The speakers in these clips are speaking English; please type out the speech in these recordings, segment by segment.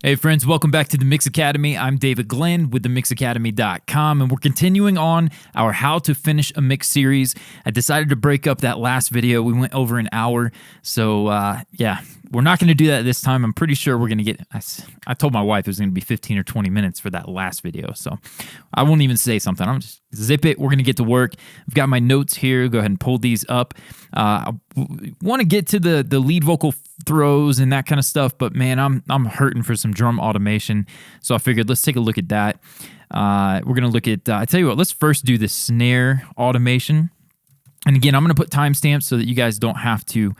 Hey friends, welcome back to the Mix Academy. I'm David Glenn with themixacademy.com, and we're continuing on our How to Finish a Mix series. I decided to break up that last video. We went over an hour, so yeah, we're not going to do that this time. I'm pretty sure we're going to get, I told my wife it was going to be 15 or 20 minutes for that last video, so I won't even say something. I'm just zip it. We're going to get to work. I've got my notes here. Go ahead and pull these up. I want to get to the lead vocal throws and that kind of stuff, but man, I'm hurting for some drum automation, so I figured let's take a look at that. We're going to look at, I tell you what, let's first do the snare automation. And again, I'm going to put timestamps so that you guys don't have to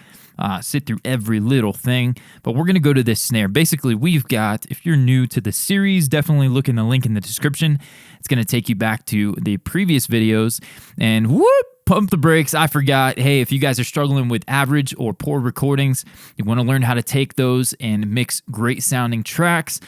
sit through every little thing, but we're going to go to this snare. Basically, we've got, if you're new to the series, definitely look in the link in the description. It's going to take you back to the previous videos, and whoop, pump the brakes. I forgot. Hey, if you guys are struggling with average or poor recordings, you want to learn how to take those and mix great sounding tracks,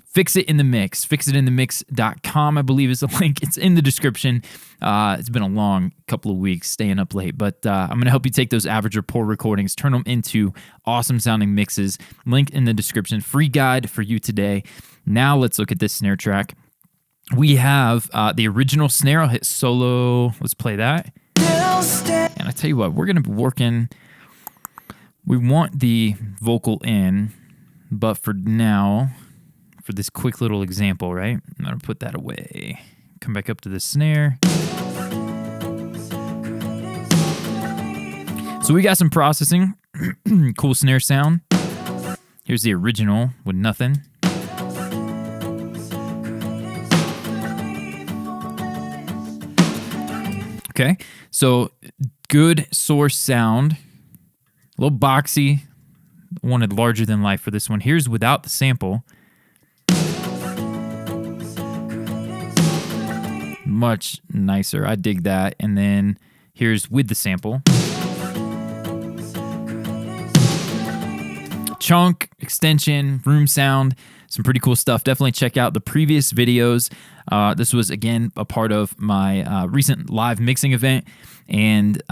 fix it in the mix. Fixitinthe.mix.com, I believe is the link. It's in the description. It's been a long couple of weeks staying up late, but I'm going to help you take those average or poor recordings, turn them into awesome sounding mixes. Link in the description. Free guide for you today. Now let's look at this snare track. We have the original snare. I'll hit solo. Let's play that. And I tell you what, we're going to be working, we want the vocal in, but for now, for this quick little example, right? I'm going to put that away. Come back up to the snare. So we got some processing. Cool snare sound. Here's the original with nothing. Okay, so good source sound. A little boxy. Wanted larger than life for this one. Here's without the sample. Much nicer. I dig that. And then here's with the sample. Chunk, extension, room sound, some pretty cool stuff. Definitely check out the previous videos. This was, again, a part of my recent live mixing event, and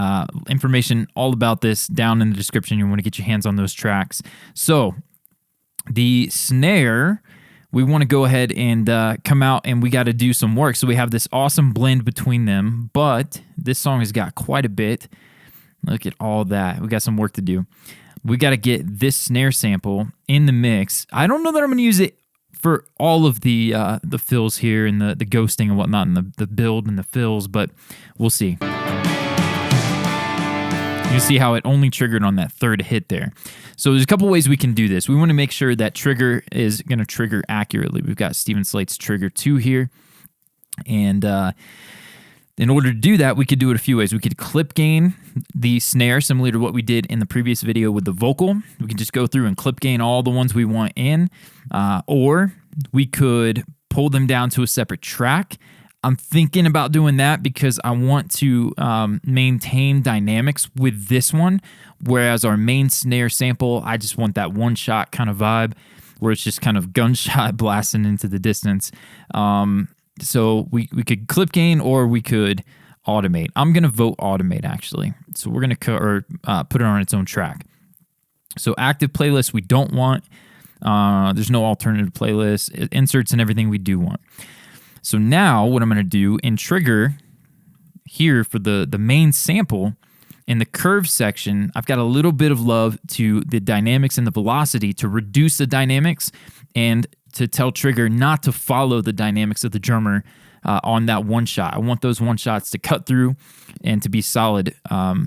information all about this down in the description. You want to get your hands on those tracks. So the snare, we want to go ahead and come out, and we got to do some work. So we have this awesome blend between them, but this song has got quite a bit. Look at all that. We got some work to do. We got to get this snare sample in the mix. I don't know that I'm going to use it for all of the fills here and the ghosting and whatnot, and the build and the fills, but we'll see. You see how it only triggered on that third hit there. So there's a couple ways we can do this. We want to make sure that trigger is going to trigger accurately. We've got Steven Slate's trigger 2 here, and in order to do that, we could do it a few ways. We could clip gain the snare, similar to what we did in the previous video with the vocal. We can just go through and clip gain all the ones we want in, or we could pull them down to a separate track. I'm thinking about doing that because I want to maintain dynamics with this one, whereas our main snare sample, I just want that one-shot kind of vibe where it's just kind of gunshot blasting into the distance. So we could clip gain, or we could automate. I'm going to vote automate, actually. So we're going to put it on its own track. So active playlist we don't want. There's no alternative playlist. Inserts and everything we do want. So now what I'm going to do in trigger here for the main sample, in the curve section, I've got a little bit of love to the dynamics and the velocity to reduce the dynamics and to tell trigger not to follow the dynamics of the drummer on that one shot. I want those one shots to cut through and to be solid.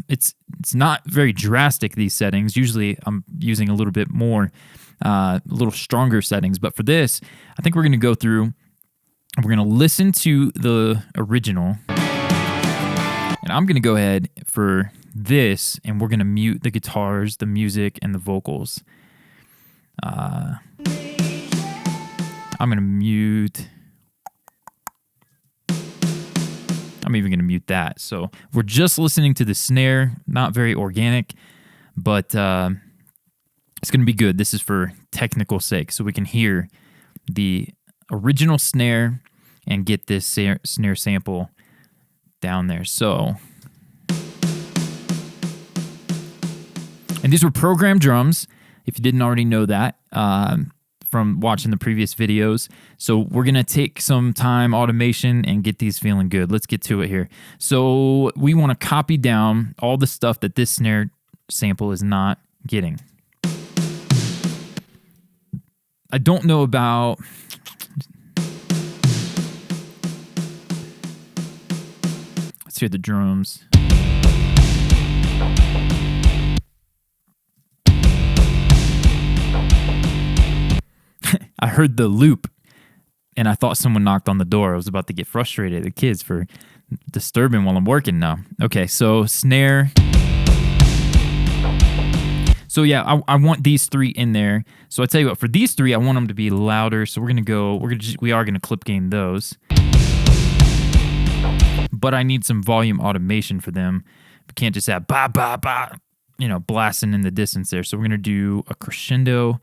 It's not very drastic, these settings. Usually I'm using a little bit more, a little stronger settings. But for this, I think we're going to go through, we're going to listen to the original. And I'm going to go ahead for this, and we're going to mute the guitars, the music, and the vocals. I'm going to mute. I'm even going to mute that. So we're just listening to the snare, not very organic, but it's going to be good. This is for technical sake, so we can hear the original snare and get this snare sample down there. So, and these were programmed drums, if you didn't already know that. from watching the previous videos. So we're going to take some time, automation, and get these feeling good. Let's get to it here. So we want to copy down all the stuff that this snare sample is not getting. I don't know about... Let's hear the drums. I heard the loop, and I thought someone knocked on the door. I was about to get frustrated at the kids for disturbing while I'm working now. Okay, so snare. So yeah, I want these three in there. So I tell you what, for these three, I want them to be louder. So we are gonna clip gain those. But I need some volume automation for them. We can't just have ba ba ba, blasting in the distance there. So we're gonna do a crescendo.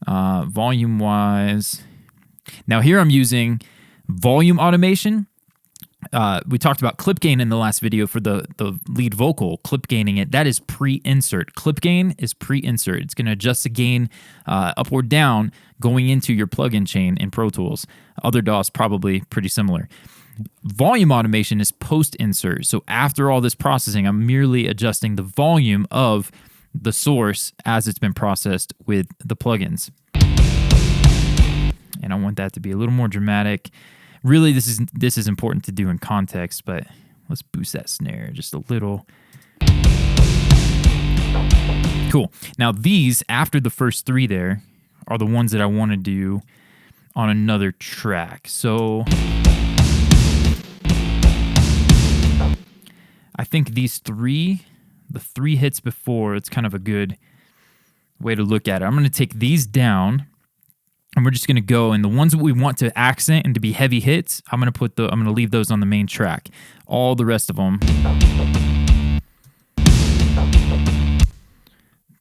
Volume wise, now here I'm using volume automation. We talked about clip gain in the last video for the lead vocal, clip gaining it. That is pre-insert. Clip gain is pre-insert. It's going to adjust the gain up or down going into your plugin chain in Pro Tools. Other DAWs probably pretty similar. Volume automation is post-insert. So after all this processing, I'm merely adjusting the volume of the source as it's been processed with the plugins. And I want that to be a little more dramatic. Really, this is important to do in context, but let's boost that snare just a little. Cool. Now these, after the first three there, are the ones that I want to do on another track. So I think these three, the three hits before, it's kind of a good way to look at it. I'm going to take these down, and we're just going to go, and the ones that we want to accent and to be heavy hits, I'm going to leave those on the main track. All the rest of them.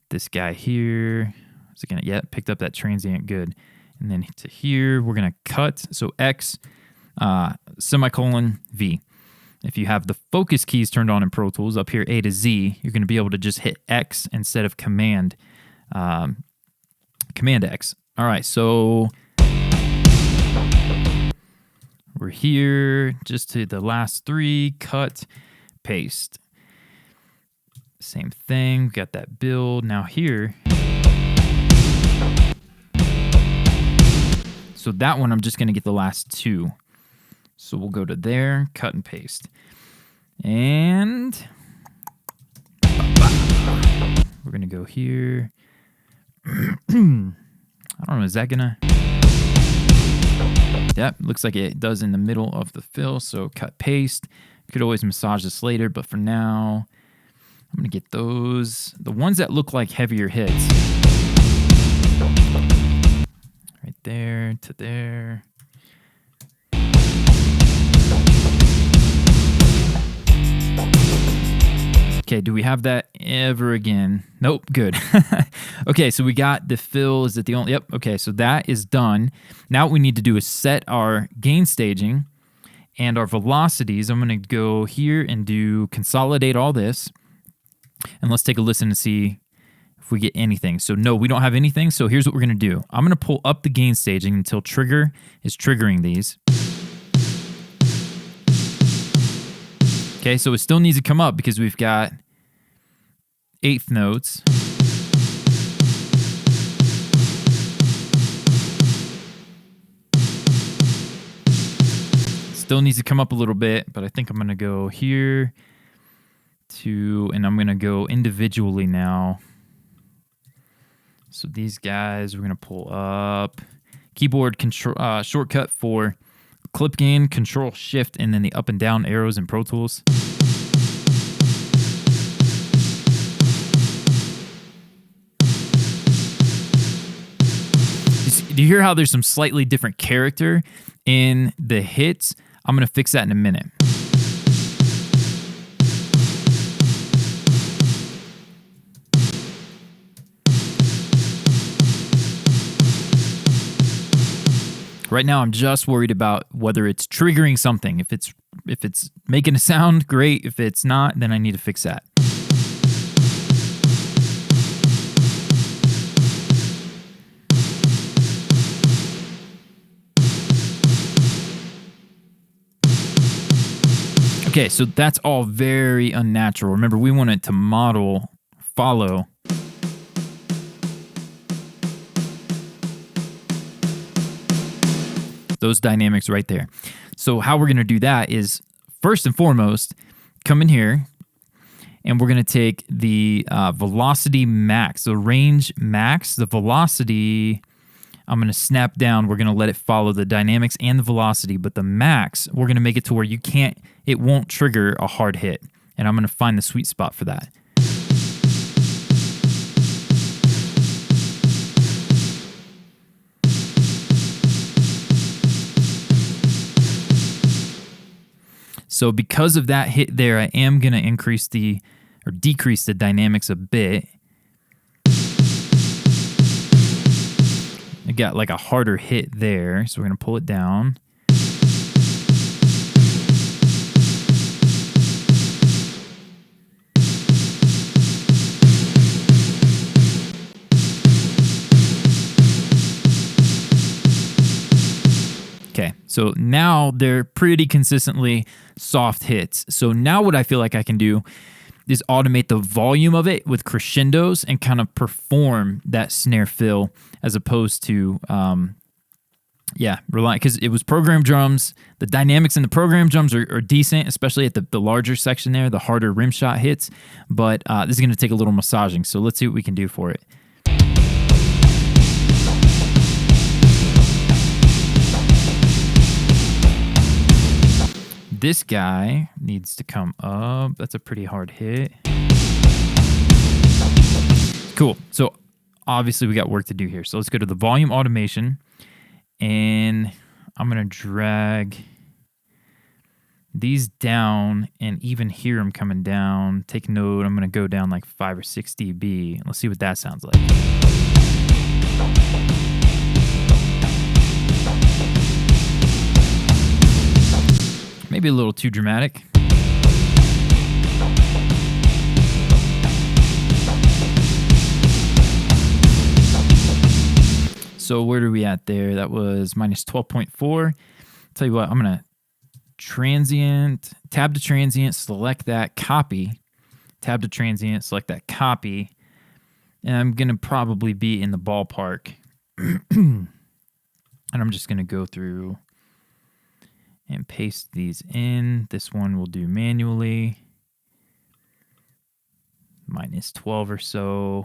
This guy here, is it going to, yeah, picked up that transient, good. And then to here, we're going to cut, so X, semicolon, V. If you have the focus keys turned on in Pro Tools, up here A to Z, you're going to be able to just hit X instead of Command X. All right, so we're here just to the last three, cut, paste. Same thing, got that build. Now here, so that one I'm just going to get the last two. So we'll go to there, cut and paste. And we're going to go here. I don't know, is that going to... Yep, looks like it does in the middle of the fill, so cut, paste. Could always massage this later, but for now, I'm going to get those, the ones that look like heavier hits. Right there to there. Okay, do we have that ever again? Nope, good. Okay, so we got the fill. Is it the only? Yep, okay, so that is done. Now what we need to do is set our gain staging and our velocities. I'm going to go here and do consolidate all this. And let's take a listen and see if we get anything. So no, we don't have anything, so here's what we're going to do. I'm going to pull up the gain staging until trigger is triggering these. Okay, so it still needs to come up because we've got eighth notes. Still needs to come up a little bit, but I think I'm going to go here to, and I'm going to go individually now. So these guys, we're going to pull up. Keyboard control shortcut for clip gain, Control Shift, and then the up and down arrows in Pro Tools. Do you hear how there's some slightly different character in the hits? I'm going to fix that in a minute. Right now, I'm just worried about whether it's triggering something. If it's making a sound, great. If it's not, then I need to fix that. Okay, so that's all very unnatural. Remember, we want it to follow those dynamics right there. So how we're going to do that is, first and foremost, come in here, and we're going to take the velocity max, the range max, the velocity, I'm going to snap down. We're going to let it follow the dynamics and the velocity, but the max, we're going to make it to where it won't trigger a hard hit. And I'm going to find the sweet spot for that. So because of that hit there, I am going to decrease the dynamics a bit. I got like a harder hit there, so we're going to pull it down. Okay, so now they're pretty consistently soft hits. So now what I feel like I can do is automate the volume of it with crescendos and kind of perform that snare fill as opposed to, relying, because it was program drums. The dynamics in the program drums are decent, especially at the larger section there, the harder rim shot hits. But this is going to take a little massaging. So let's see what we can do for it. This guy needs to come up. That's a pretty hard hit. Cool. So obviously we got work to do here. So let's go to the volume automation, and I'm going to drag these down and even hear them coming down. Take note, I'm going to go down like 5 or 6 dB. Let's see what that sounds like. Maybe a little too dramatic. So where are we at there? That was minus 12.4. Tell you what, I'm going to tab to transient, select that, copy. Tab to transient, select that, copy. And I'm going to probably be in the ballpark. And I'm just going to go through and paste these in. This one we'll do manually. Minus 12 or so.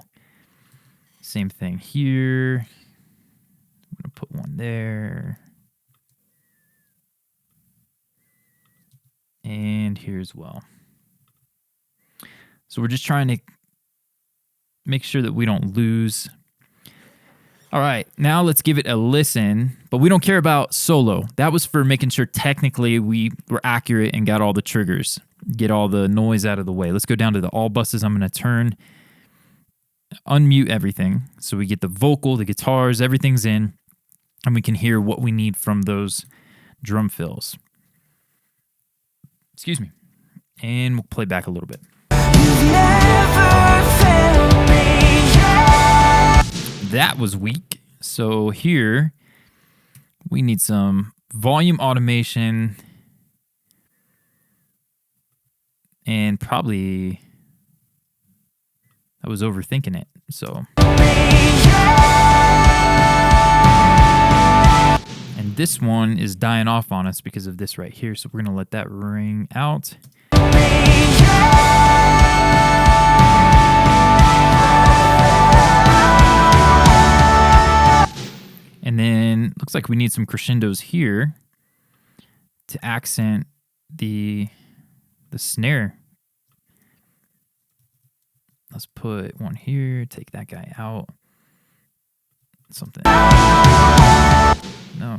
Same thing here. I'm going to put one there. And here as well. So we're just trying to make sure that we don't lose. All right, now let's give it a listen, but we don't care about solo. That was for making sure technically we were accurate and got all the triggers, get all the noise out of the way. Let's go down to the all buses. I'm going to unmute everything so we get the vocal, the guitars, everything's in, and we can hear what we need from those drum fills. Excuse me. And we'll play back a little bit. That was weak. So here we need some volume automation and probably I was overthinking it. So and this one is dying off on us because of this right here. So we're going to let that ring out. And then looks like we need some crescendos here to accent the snare. Let's put one here, take that guy out. Something. No.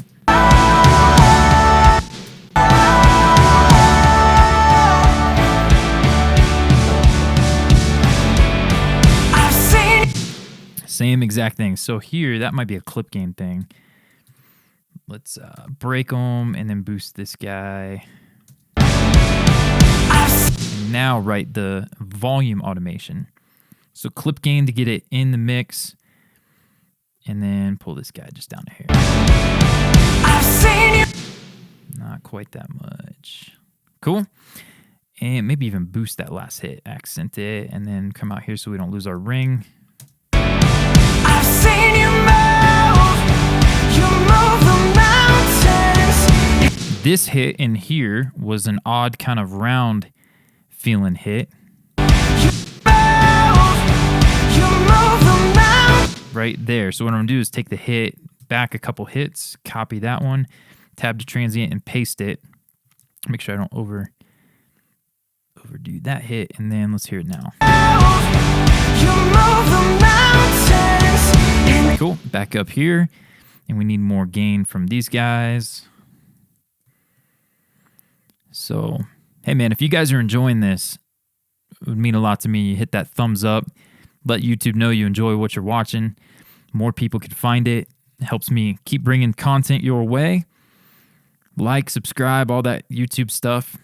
Same exact thing. So here, that might be a clip gain thing. Let's break them and then boost this guy. And now write the volume automation. So clip gain to get it in the mix. And then pull this guy just down to here. Not quite that much. Cool. And maybe even boost that last hit, accent it, and then come out here so we don't lose our ring. I've seen you move the mountains. This hit in here was an odd kind of round feeling hit. You move the mountains. Right there. So what I'm gonna do is take the hit back a couple hits, copy that one, tab to transient and paste it. Make sure I don't overdo that hit, and then let's hear it now. You move the mountains. Cool. Back up here, and we need more gain from these guys. So, hey man, if you guys are enjoying this, it would mean a lot to me. You hit that thumbs up, let YouTube know you enjoy what you're watching. More people can find it. It helps me keep bringing content your way. Like, subscribe, all that YouTube stuff.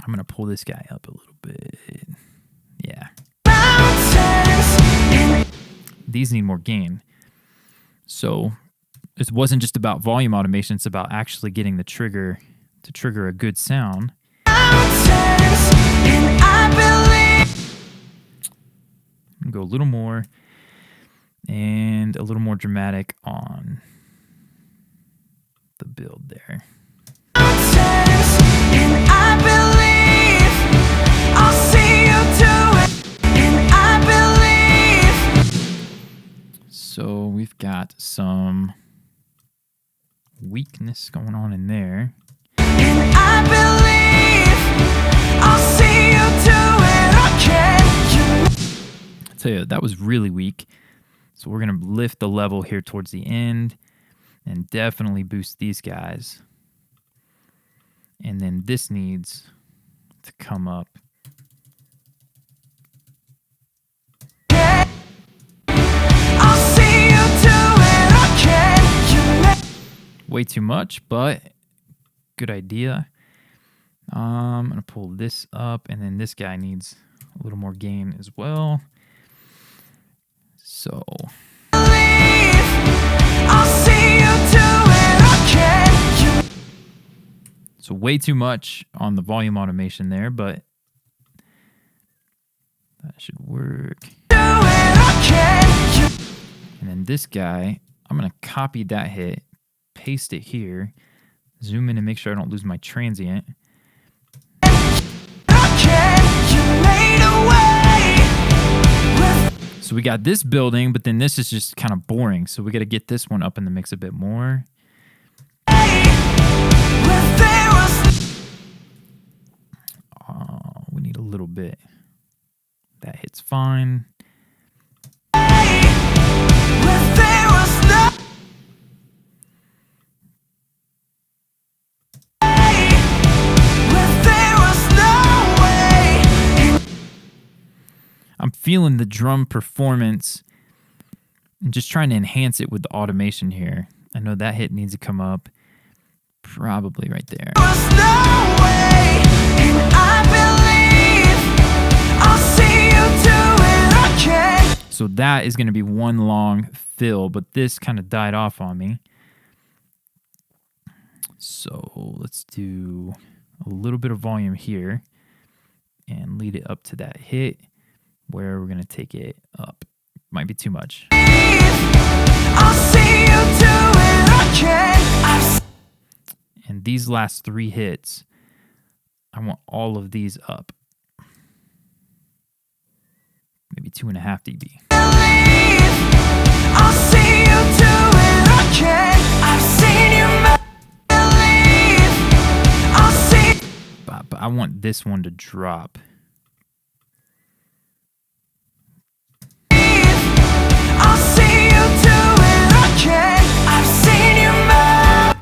I'm going to pull this guy up a little bit. Yeah. These need more gain. So it wasn't just about volume automation. It's about actually getting the trigger to trigger a good sound. Go a little more and a little more dramatic on the build there. So we've got some weakness going on in there. I believe I'll see you do it again. I tell you, that was really weak. So we're going to lift the level here towards the end and definitely boost these guys. And then this needs to come up. I'll see you do it again. Way too much, but good idea. I'm going to pull this up, and then this guy needs a little more gain as well. So I'll see you do it again. So way too much on the volume automation there, but that should work. Do it again. And then this guy, I'm going to copy that hit, paste it here, zoom in and make sure I don't lose my transient. So we got this building, but then this is just kind of boring. So we got to get this one up in the mix a bit more. We need a little bit. That hits fine. I'm feeling the drum performance and just trying to enhance it with the automation here. I know that hit needs to come up probably right there. So that is going to be one long fill, but this kind of died off on me. So let's do a little bit of volume here and lead it up to that hit where we're going to take it up. Might be too much. I'll see you do it again. And these last three hits, I want all of these up. Maybe 2.5 dB. I'll see you do it again. I've seen you believe. I'll see. But I want this one to drop. I'll see you do it again. I've seen you move.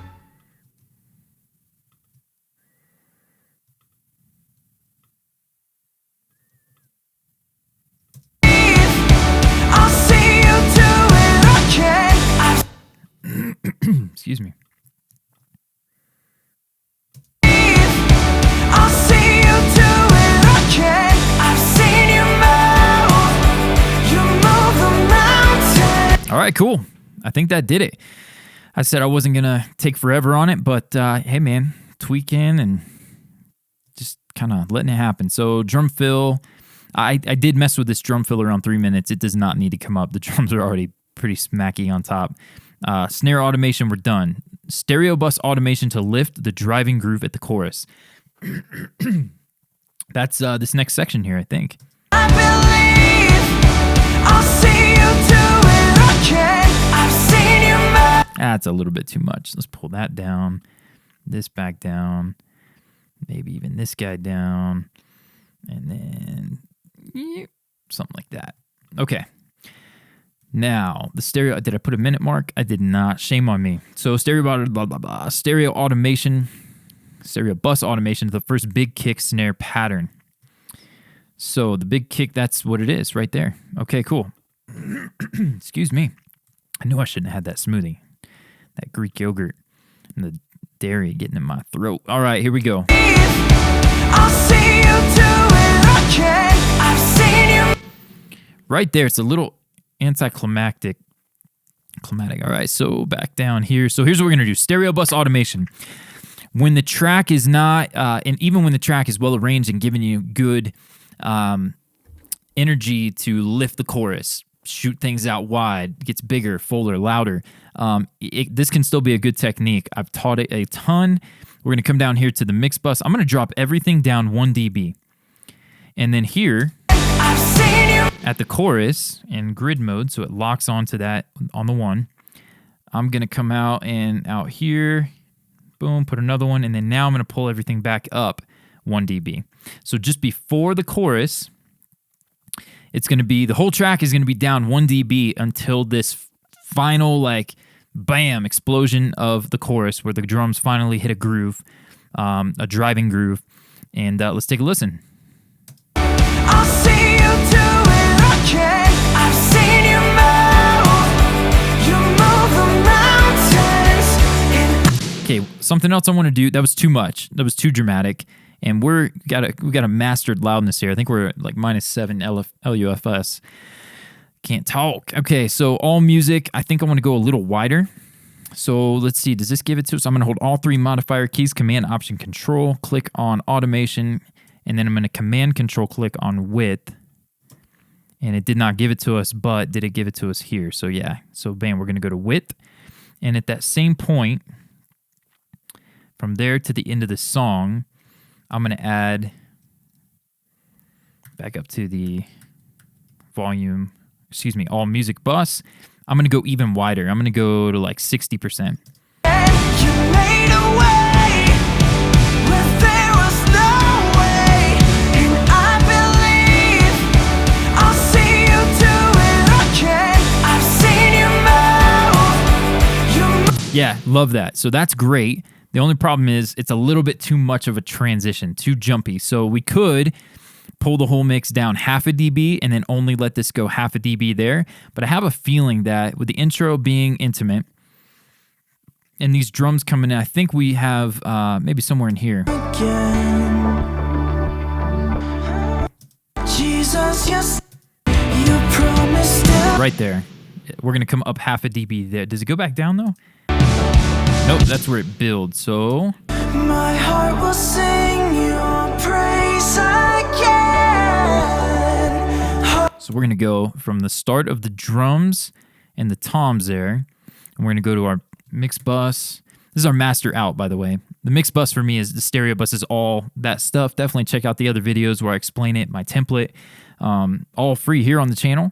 I'll see you do it again. Excuse me. I'll see you do it again. I've seen you move. You move the mountain. All right, cool. I think that did it. I said I wasn't going to take forever on it, but hey, man, tweaking and just kind of letting it happen. So drum fill, I did mess with this drum fill around 3 minutes. It does not need to come up. The drums are already pretty smacky on top. Snare automation, we're done. Stereo bus automation to lift the driving groove at the chorus. That's this next section here, I think. I believe I'll see you do it again. I've seen you move. That's a little bit too much. Let's pull that down. This back down. Maybe even this guy down. And then something like that. Okay. Now, the stereo, did I put a minute mark? I did not. Shame on me. So stereo automation, stereo bus automation is the first big kick snare pattern. So the big kick, that's what it is right there. Okay, cool. Excuse me. I knew I shouldn't have had that smoothie. That Greek yogurt and the dairy getting in my throat. All right, here we go. I'll see you do it again. I've seen you. Right there, it's a little anticlimactic. All right, so back down here. So here's what we're going to do. Stereo bus automation. When the track is not, and even when the track is well arranged and giving you good energy to lift the chorus, shoot things out wide, gets bigger, fuller, louder. This can still be a good technique. I've taught it a ton. We're going to come down here to the mix bus. I'm going to drop everything down 1 dB. And then here at the chorus in grid mode, so it locks onto that on the 1, I'm going to come out and out here, boom, put another one, and then now I'm going to pull everything back up 1 dB. So just before the chorus, it's going to be, the whole track is going to be down 1 dB until this final, like, bam, explosion of the chorus where the drums finally hit a groove, a driving groove. And let's take a listen. I'll see you do it again. I've seen you move. You move the mountains. Okay, something else I want to do. That was too much. That was too dramatic. And we got a mastered loudness here. I think we're like -7 LUFS. Can't talk. Okay, so all music. I think I want to go a little wider. So let's see. Does this give it to us? I'm going to hold all 3 modifier keys, Command, Option, Control, click on automation, and then I'm going to Command, Control, click on width. And it did not give it to us, but did it give it to us here? So yeah. So bam, we're going to go to width. And at that same point, from there to the end of the song, I'm going to add back up to the volume, all music bus. I'm going to go even wider. I'm going to go to like 60%. You made a way where there was no way, and I believe I'll see you do it again. I've seen you move. Yeah, love that. So that's great. The only problem is it's a little bit too much of a transition, too jumpy. So we could pull the whole mix down 0.5 dB and then only let this go 0.5 dB there. But I have a feeling that with the intro being intimate and these drums coming in, I think we have maybe somewhere in here. Jesus, yes, you promised it. Right there. We're going to come up 0.5 dB there. Does it go back down though? Nope, that's where it builds. So my heart will sing your praise again. So we're going to go from the start of the drums and the toms there, and we're going to go to our mix bus. This is our master out, by the way. The mix bus for me is the stereo bus is all that stuff. Definitely check out the other videos where I explain it, my template, all free here on the channel.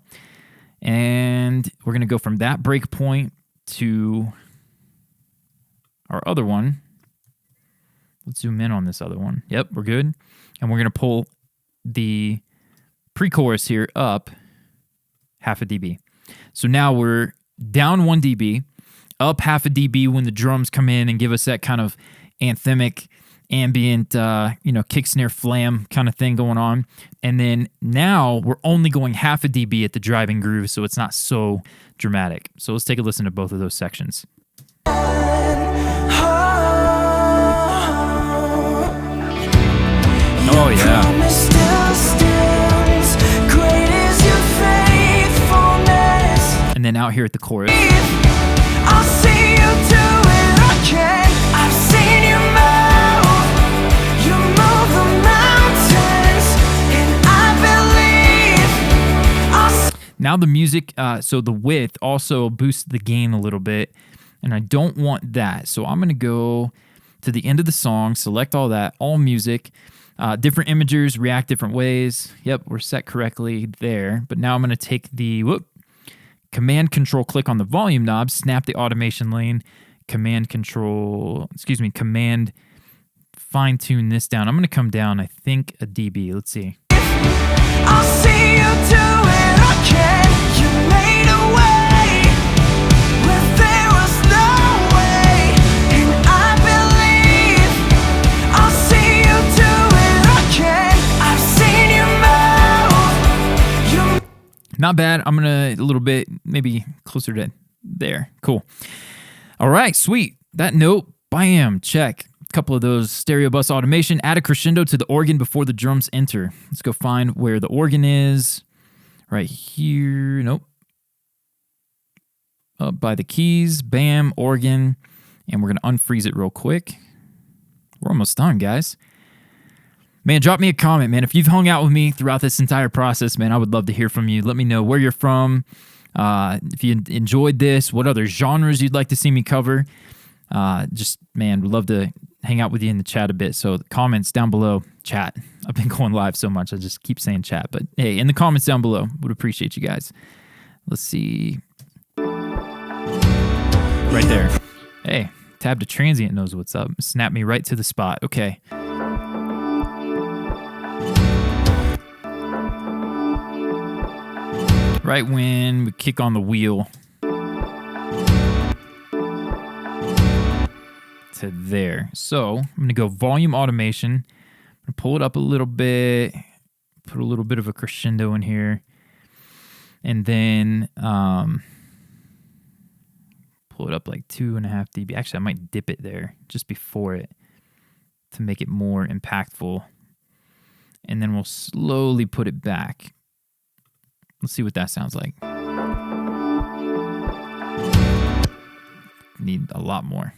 And we're going to go from that break point to our other one. Let's zoom in on this other one. Yep, we're good. And we're going to pull the pre-chorus here up 0.5 dB. So now we're down 1 dB, up 0.5 dB when the drums come in and give us that kind of anthemic, ambient, kick, snare, flam kind of thing going on. And then now we're only going 0.5 dB at the driving groove, so it's not so dramatic. So let's take a listen to both of those sections. Oh yeah. And then out here at the chorus. I'll see you do it again. I've seen you move. You move the mountains. Now the music, so the width also boosts the gain a little bit, and I don't want that. So I'm going to go to the end of the song, select all that, all music, different imagers react different ways. Yep, we're set correctly there. But now I'm going to take the Command Control click on the volume knob, snap the automation lane, Command fine tune this down. I'm going to come down, I think, a dB. Let's see. I'll see you do it again. You made a way where there was no way, and I believe I'll see you do it again. I've seen you move. Not bad. I'm going to a little bit, maybe closer to there. Cool. All right, sweet. That note, bam, check. Couple of those stereo bus automation, add a crescendo to the organ before the drums enter. Let's go find where the organ is. Right here. Nope. Up by the keys. Bam, organ. And we're going to unfreeze it real quick. We're almost done, guys. Man, drop me a comment, man. If you've hung out with me throughout this entire process, man, I would love to hear from you. Let me know where you're from. If you enjoyed this, what other genres you'd like to see me cover. Just, man, would love to hang out with you in the chat a bit. So comments down below, chat. I've been going live so much, I just keep saying chat. But hey, in the comments down below, would appreciate you guys. Let's see. Right there. Hey, tab to transient knows what's up. Snap me right to the spot. Okay. Right when we kick on the wheel. To there. So I'm going to go volume automation. I'm going to pull it up a little bit, put a little bit of a crescendo in here, and then pull it up like 2.5 dB. Actually, I might dip it there just before it to make it more impactful. And then we'll slowly put it back. Let's see what that sounds like. Need a lot more.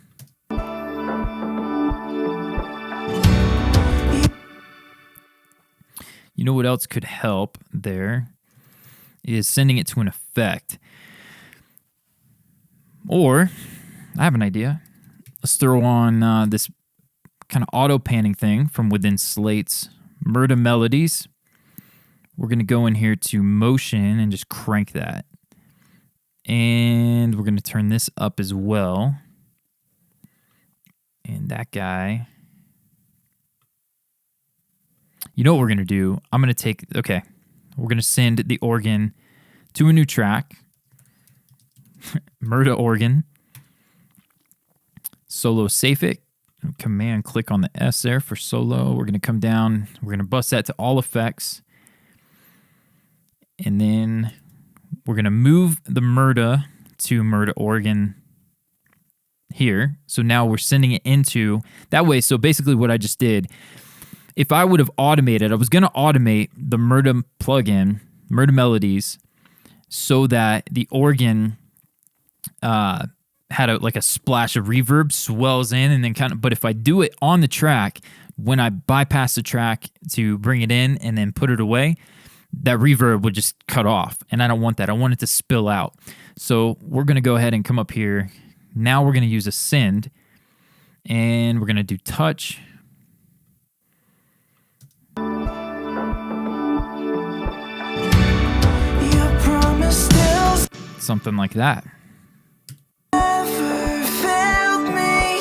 You know what else could help there is sending it to an effect. Or, I have an idea. Let's throw on this kind of auto panning thing from within Slate's Murda Melodies. We're going to go in here to motion and just crank that. And we're going to turn this up as well. And that guy... You know what we're going to do? I'm going to take, okay, we're going to send the organ to a new track. Murda organ. Solo safe it. Command click on the S there for solo. We're going to come down. We're going to bust that to all effects. And then we're going to move the Murda to Murda organ here. So now we're sending it into, that way, so basically what I just did, if I would have automated, I was going to automate the Murda plugin, Murda Melodies, so that the organ had like a splash of reverb, swells in, and then kind of, but if I do it on the track, when I bypass the track to bring it in and then put it away, that reverb would just cut off. And I don't want that. I want it to spill out. So we're going to go ahead and come up here. Now we're going to use a send, and we're going to do touch. Something like that. Never failed me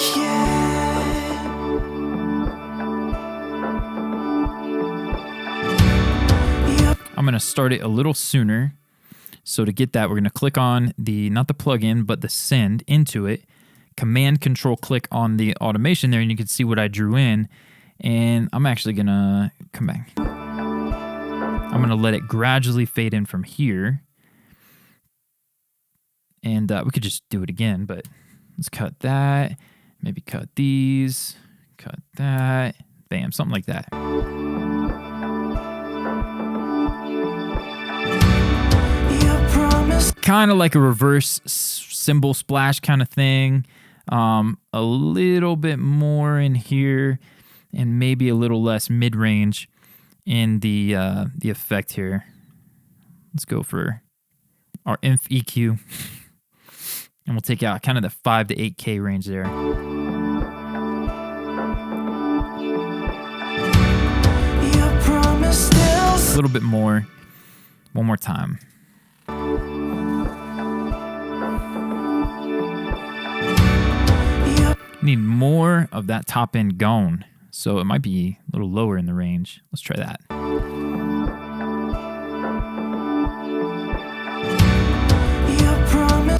yet. I'm going to start it a little sooner. So to get that, we're going to click on the, not the plugin, but the send into it. Command Control click on the automation there, and you can see what I drew in. And I'm actually going to come back. I'm going to let it gradually fade in from here. And we could just do it again, but let's cut that. Maybe cut these. Cut that. Bam, something like that. Kind of like a reverse cymbal splash kind of thing. A little bit more in here, and maybe a little less mid-range in the effect here. Let's go for our inf EQ, and we'll take out kind of the 5 to 8K range there. A little bit more. One more time. Need more of that top end gone, so it might be a little lower in the range. Let's try that.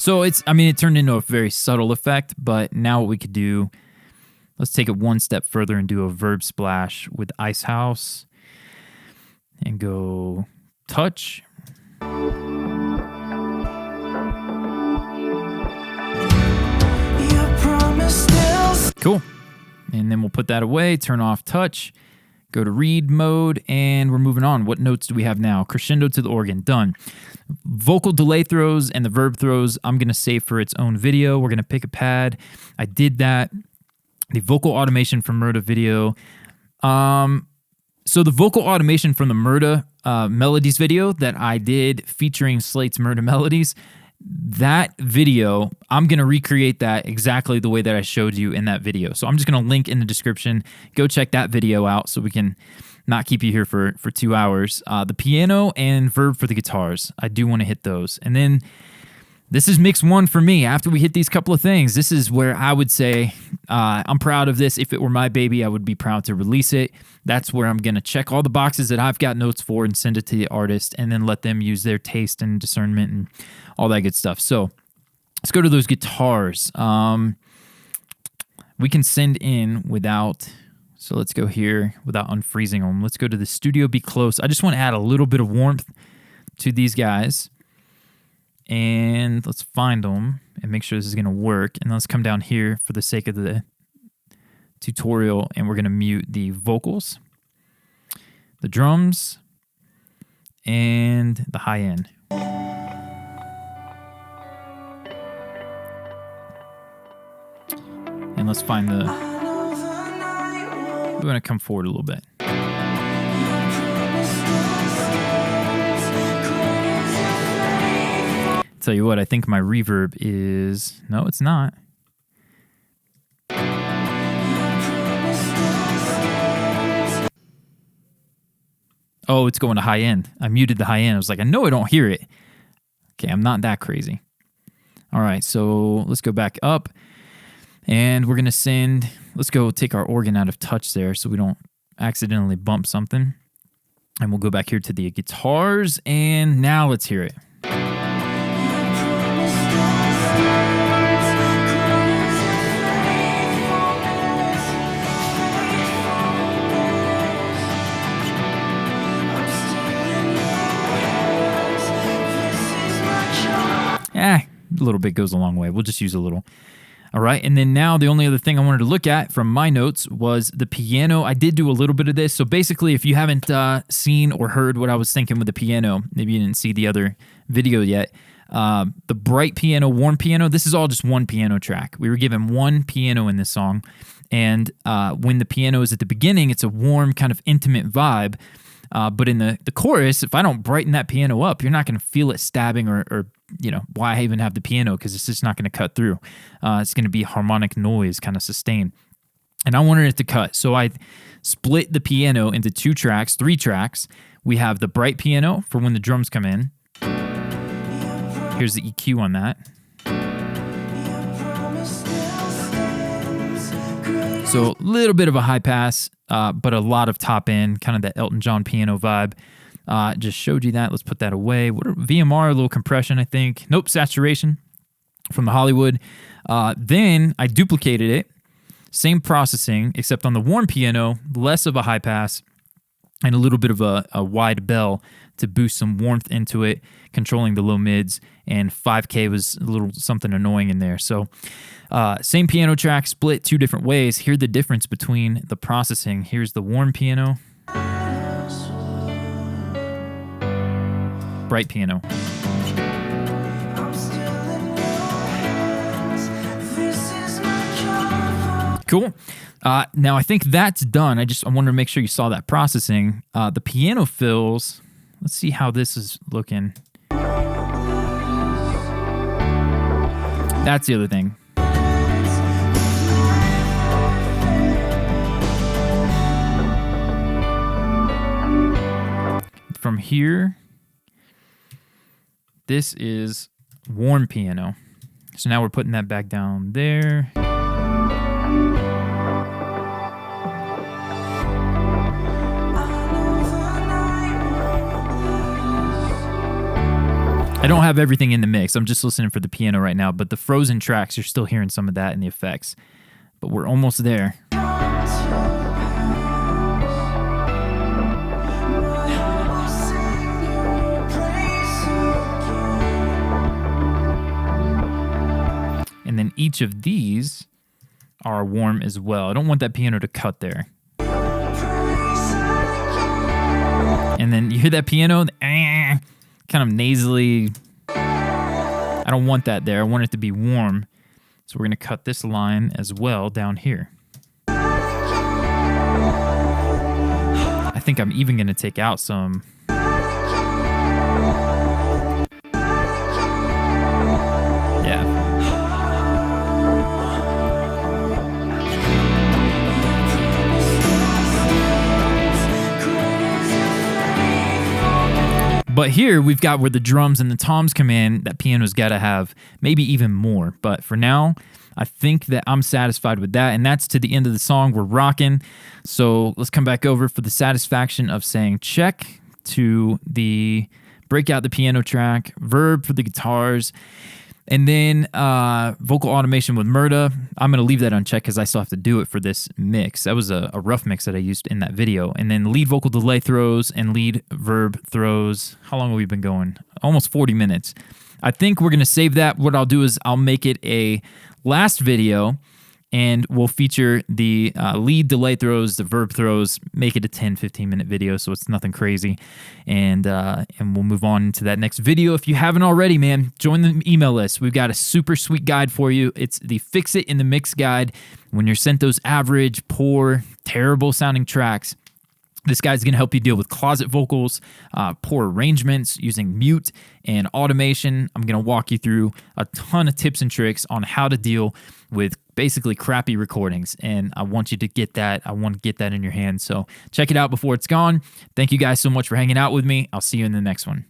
So it turned into a very subtle effect, but now what we could do, let's take it one step further and do a verb splash with Ice House and go touch. Cool. And then we'll put that away, turn off touch, go to read mode, and we're moving on. What notes do we have now? Crescendo to the organ, done. Vocal delay throws and the verb throws, I'm going to save for its own video. We're going to pick a pad. I did that. The vocal automation from Murda video. So the vocal automation from the Murda Melodies video that I did featuring Slate's Murda Melodies, that video, I'm going to recreate that exactly the way that I showed you in that video. So I'm just going to link in the description. Go check that video out so we can not keep you here for 2 hours. The piano and verb for the guitars, I do want to hit those. And then this is mix one for me. After we hit these couple of things, this is where I would say I'm proud of this. If it were my baby, I would be proud to release it. That's where I'm going to check all the boxes that I've got notes for and send it to the artist and then let them use their taste and discernment and all that good stuff. So let's go to those guitars. We can send in without, so let's go here without unfreezing them. Let's go to the Studio Be Close. I just want to add a little bit of warmth to these guys. And let's find them and make sure this is going to work. And let's come down here for the sake of the tutorial, and we're going to mute the vocals, the drums, and the high end. And let's find we want to come forward a little bit. Tell you what, I think my reverb is... No, it's not. Oh, it's going to high end. I muted the high end. I was like, I know I don't hear it. Okay, I'm not that crazy. All right, so let's go back up. And we're going to send... Let's go take our organ out of touch there so we don't accidentally bump something. And we'll go back here to the guitars. And now let's hear it. A little bit goes a long way. We'll just use a little. All right, and then now the only other thing I wanted to look at from my notes was the piano. I did do a little bit of this. So basically, if you haven't seen or heard what I was thinking with the piano, maybe you didn't see the other video yet, the bright piano, warm piano, this is all just one piano track. We were given one piano in this song, and when the piano is at the beginning, it's a warm, kind of intimate vibe. But in the chorus, if I don't brighten that piano up, you're not going to feel it stabbing or you know, why I even have the piano, because it's just not going to cut through. It's going to be harmonic noise, kind of sustained. And I wanted it to cut. So I split the piano into 3 tracks. We have the bright piano for when the drums come in. Here's the EQ on that. So a little bit of a high pass, but a lot of top end, kind of that Elton John piano vibe. Just showed you that. Let's put that away. VMR, a little compression, I think. Nope, saturation from the Hollywood. Then I duplicated it. Same processing, except on the warm piano, less of a high pass and a little bit of a wide bell to boost some warmth into it, controlling the low mids, and 5K was a little something annoying in there. So same piano track, split 2 different ways. Here's the difference between the processing. Here's the warm piano. Bright piano. Cool. Now I think that's done. I wanted to make sure you saw that processing. The piano fills. Let's see how this is looking. That's the other thing. From here, this is warm piano. So now we're putting that back down there. I don't have everything in the mix. I'm just listening for the piano right now, but the frozen tracks, you're still hearing some of that in the effects. But we're almost there. And then each of these are warm as well. I don't want that piano to cut there. And then you hear that piano, kind of nasally. I don't want that there. I want it to be warm. So we're going to cut this line as well down here. I think I'm even going to take out some. Yeah. But here we've got where the drums and the toms come in. That piano's got to have maybe even more. But for now, I think that I'm satisfied with that. And that's to the end of the song. We're rocking. So let's come back over for the satisfaction of saying check to the break out the piano track, verb for the guitars, and then vocal automation with Murda. I'm going to leave that unchecked because I still have to do it for this mix. That was a rough mix that I used in that video. And then lead vocal delay throws and lead verb throws. How long have we been going? Almost 40 minutes. I think we're going to save that. What I'll do is I'll make it a last video, and we'll feature the lead delay throws, the verb throws, make it a 10-15 minute video so it's nothing crazy, and we'll move on to that next video. If you haven't already, man, join the email list. We've got a super sweet guide for you. It's the Fix It in the Mix guide. When you're sent those average, poor, terrible sounding tracks, this guide's going to help you deal with closet vocals, poor arrangements, using mute and automation. I'm going to walk you through a ton of tips and tricks on how to deal with basically crappy recordings, and I want you to get that. I want to get that in your hands, so check it out before it's gone. Thank you guys so much for hanging out with me. I'll see you in the next one.